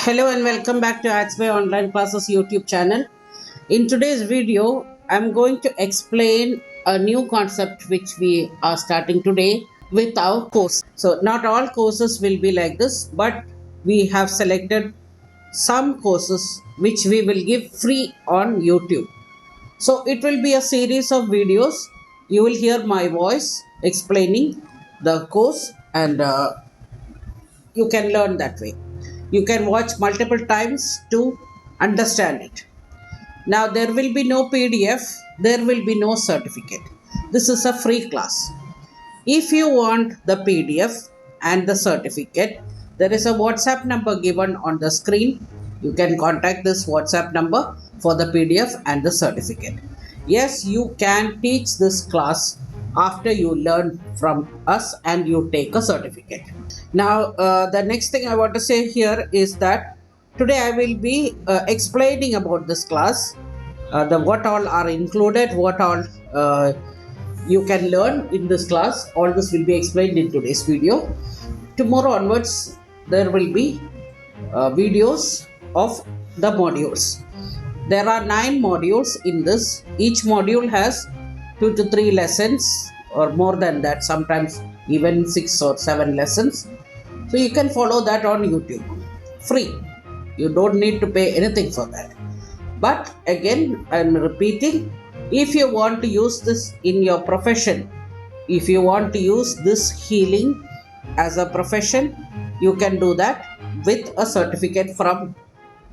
Hello and welcome back to Axway Online Classes YouTube channel. In today's video, I'm going to explain a new concept which we are starting today with our course. So, not all courses will be like this, but we have selected some courses which we will give free on YouTube. So, it will be a series of videos. You will hear my voice explaining the course and you can learn that way. You can watch multiple times to understand it. Now, there will be no PDF, there will be no certificate. This is a free class. If you want the PDF and the certificate, there is a WhatsApp number given on the screen. You can contact this WhatsApp number for the PDF and the certificate. Yes, you can teach this class after you learn from us and you take a certificate. Now, the next thing I want to say here is that today I will be explaining about this class, the what all are included, what all you can learn in this class. All this will be explained in today's video. Tomorrow onwards, there will be videos of the modules. There are 9 modules in this. Each module has 2 to 3 lessons or more than that, sometimes even 6 or 7 lessons. So you can follow that on YouTube. Free. You don't need to pay anything for that. But again, I'm repeating, if you want to use this in your profession, if you want to use this healing as a profession, you can do that with a certificate from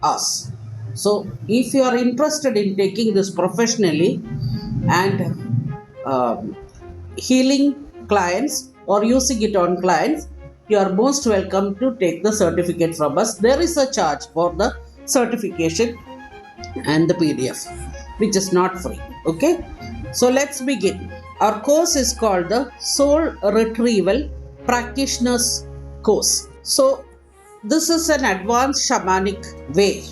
us. So, if you are interested in taking this professionally and healing clients or using it on clients, you are most welcome to take the certificate from us. There is a charge for the certification and the PDF, which is not free. Okay, so let's begin. Our course is called the Soul Retrieval Practitioners Course. So, this is an advanced shamanic way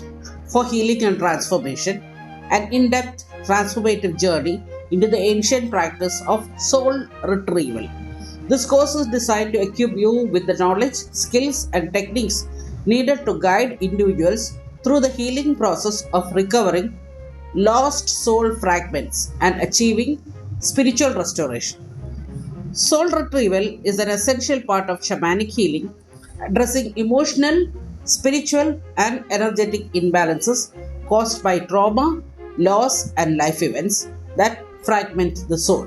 for healing and transformation, an in depth transformative journey into the ancient practice of soul retrieval. This course is designed to equip you with the knowledge, skills, and techniques needed to guide individuals through the healing process of recovering lost soul fragments and achieving spiritual restoration. Soul retrieval is an essential part of shamanic healing, addressing emotional, spiritual, and energetic imbalances caused by trauma, loss, and life events that fragment the soul.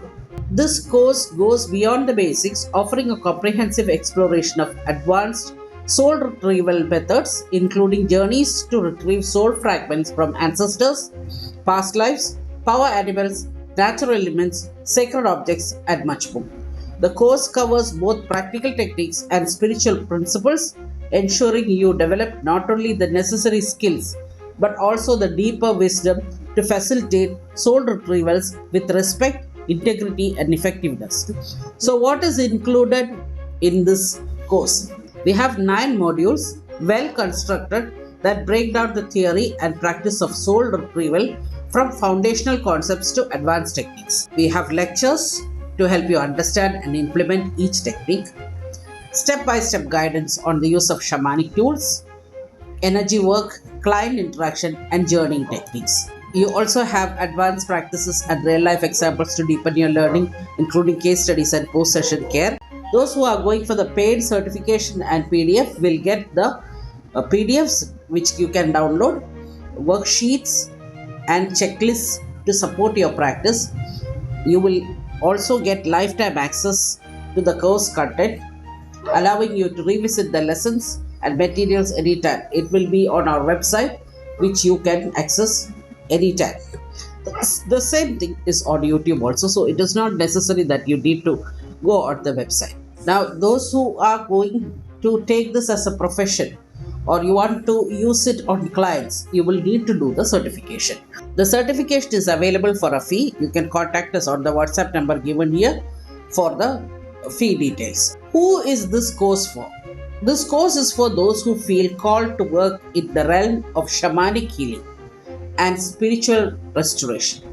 This course goes beyond the basics, offering a comprehensive exploration of advanced soul retrieval methods, including journeys to retrieve soul fragments from ancestors, past lives, power animals, natural elements, sacred objects, and much more. The course covers both practical techniques and spiritual principles, ensuring you develop not only the necessary skills but also the deeper wisdom to facilitate soul retrievals with respect, integrity, and effectiveness. So, what is included in this course? We have 9 modules, well constructed, that break down the theory and practice of soul retrieval from foundational concepts to advanced techniques. We have lectures to help you understand and implement each technique, step by step guidance on the use of shamanic tools, energy work, client interaction, and journeying techniques. You also have advanced practices and real life examples to deepen your learning, including case studies and post session care. Those who are going for the paid certification and PDF will get the PDFs which you can download, worksheets, and checklists to support your practice. You will also get lifetime access to the course content, allowing you to revisit the lessons and materials anytime. It will be on our website, which you can access anytime. The same thing is on YouTube also, so it is not necessary that you need to go on the website. Now, those who are going to take this as a profession or you want to use it on clients, you will need to do the certification. The certification is available for a fee. You can contact us on the WhatsApp number given here for the fee details. Who is this course for? This course is for those who feel called to work in the realm of shamanic healing and spiritual restoration.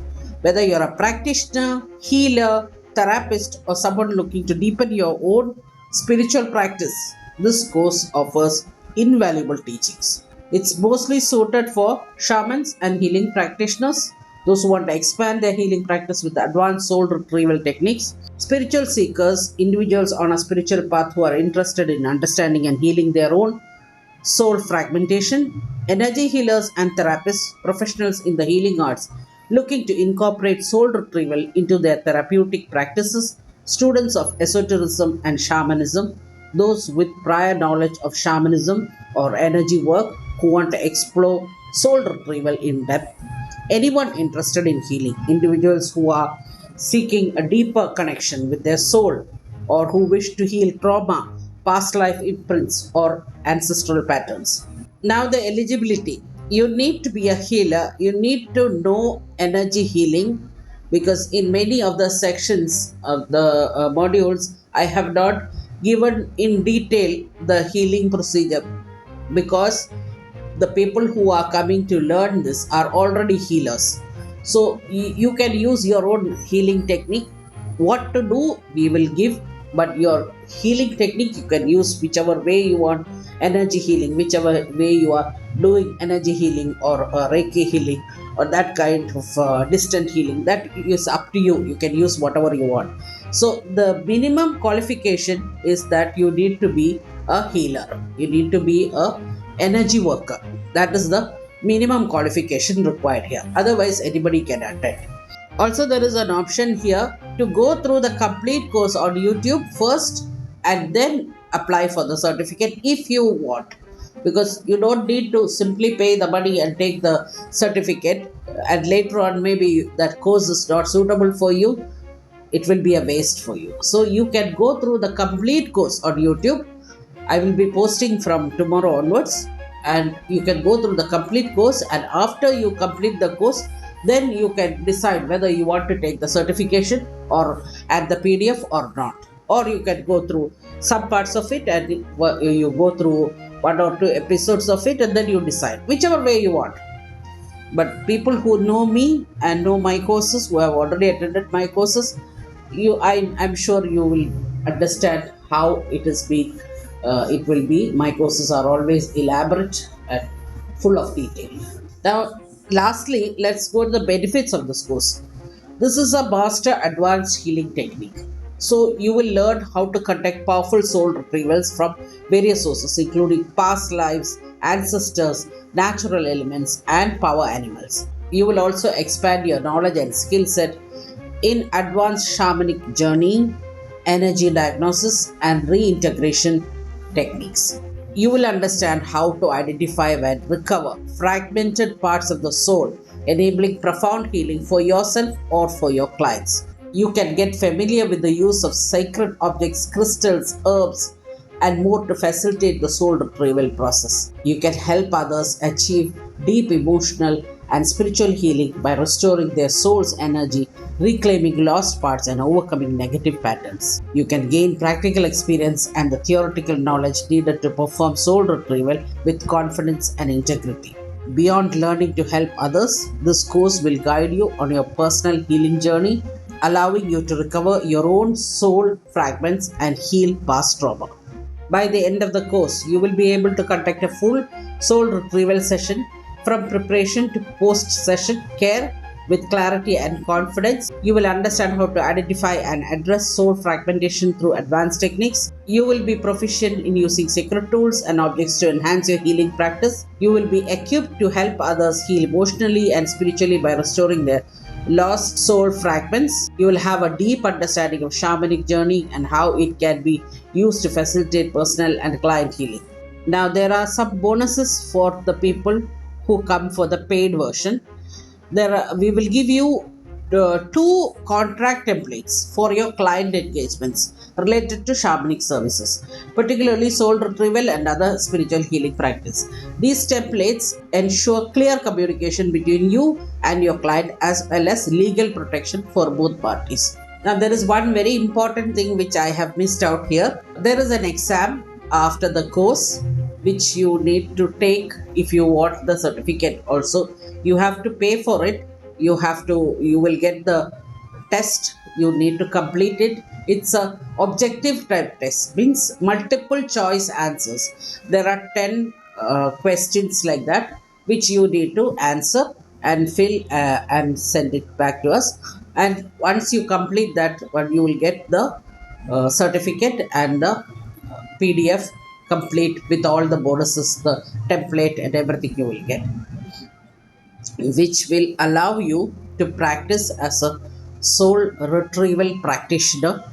Whether you're a practitioner, healer, therapist, or someone looking to deepen your own spiritual practice, this course offers invaluable teachings. It's mostly suited for shamans and healing practitioners, those who want to expand their healing practice with advanced soul retrieval techniques, spiritual seekers, individuals on a spiritual path who are interested in understanding and healing their own soul fragmentation, energy healers and therapists, professionals in the healing arts looking to incorporate soul retrieval into their therapeutic practices, students of esotericism and shamanism, those with prior knowledge of shamanism or energy work who want to explore soul retrieval in depth, anyone interested in healing, individuals who are seeking a deeper connection with their soul or who wish to heal trauma, past life imprints, or ancestral patterns. Now, the eligibility, you need to be a healer, you need to know energy healing, because in many of the sections of the modules, I have not given in detail the healing procedure, because the people who are coming to learn this are already healers. So you can use your own healing technique. What to do, we will give, but your healing technique you can use whichever way you want energy healing, whichever way you are doing energy healing or Reiki healing or that kind of distant healing. That is up to you. You can use whatever you want. So the minimum qualification is that you need to be a healer. You need to be a energy worker. That is the minimum qualification required here. Otherwise, anybody can attend. Also, there is an option here to go through the complete course on YouTube first and then apply for the certificate if you want. Because you don't need to simply pay the money and take the certificate, and later on, maybe that course is not suitable for you, it will be a waste for you. So, you can go through the complete course on YouTube. I will be posting from tomorrow onwards, and you can go through the complete course. And after you complete the course, then you can decide whether you want to take the certification or add the PDF or not. Or you can go through some parts of it and you go through one or two episodes of it and then you decide whichever way you want. But people who know me and know my courses, who have already attended my courses, I'm sure you will understand how it is being. It will be. My courses are always elaborate and full of detail. Now, lastly, let's go to the benefits of this course. This is a master advanced healing technique. So, you will learn how to conduct powerful soul retrievals from various sources, including past lives, ancestors, natural elements, and power animals. You will also expand your knowledge and skill set in advanced shamanic journey, energy diagnosis, and reintegration techniques. You will understand how to identify and recover fragmented parts of the soul, enabling profound healing for yourself or for your clients. You can get familiar with the use of sacred objects, crystals, herbs, and more to facilitate the soul retrieval process. You can help others achieve deep emotional and spiritual healing by restoring their soul's energy, reclaiming lost parts, and overcoming negative patterns. You can gain practical experience and the theoretical knowledge needed to perform soul retrieval with confidence and integrity. Beyond learning to help others, this course will guide you on your personal healing journey, allowing you to recover your own soul fragments and heal past trauma. By the end of the course, you will be able to conduct a full soul retrieval session from preparation to post session care with clarity and confidence. You will understand how to identify and address soul fragmentation through advanced techniques. You will be proficient in using sacred tools and objects to enhance your healing practice. You will be equipped to help others heal emotionally and spiritually by restoring their lost soul fragments. You will have a deep understanding of shamanic journey and how it can be used to facilitate personal and client healing. Now, there are some bonuses for the people who come for the paid version. We will give you two contract templates for your client engagements related to shamanic services, particularly soul retrieval and other spiritual healing practice. These templates ensure clear communication between you and your client as well as legal protection for both parties. Now, there is one very important thing which I have missed out here. There is an exam after the course which you need to take if you want the certificate also. You have to pay for it. You will get the test. You need to complete it. It's a objective type test, means multiple choice answers. There are 10 questions like that, which you need to answer and fill and send it back to us. And once you complete that one, you will get the certificate and the PDF complete with all the bonuses, the template and everything you will get, which will allow you to practice as a soul retrieval practitioner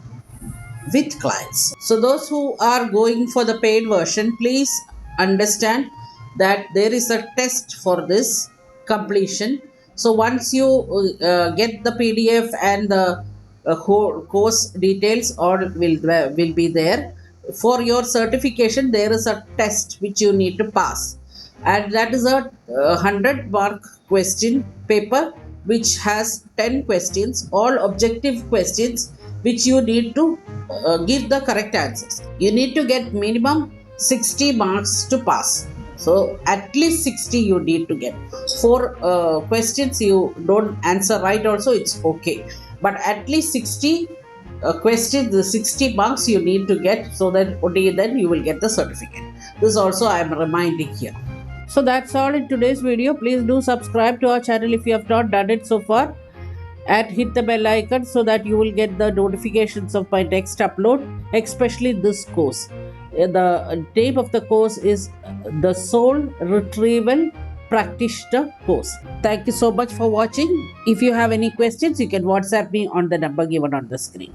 with clients. So, those who are going for the paid version, please understand that there is a test for this completion. So, once you get the PDF and the whole course details, all will be there. For your certification, there is a test which you need to pass, and that is a 100 mark question paper which has 10 questions, all objective questions, which you need to give the correct answers. You need to get minimum 60 marks to pass. So at least 60 you need to get. For questions you don't answer right also, it's okay. But at least 60 questions, the 60 marks you need to get, so that only then you will get the certificate. This also I am reminding here. So that's all in today's video. Please do subscribe to our channel if you have not done it so far, and hit the bell icon so that you will get the notifications of my next upload, especially this course. The name of the course is the Soul Retrieval Practitioner Course. Thank you so much for watching. If you have any questions, you can WhatsApp me on the number given on the screen.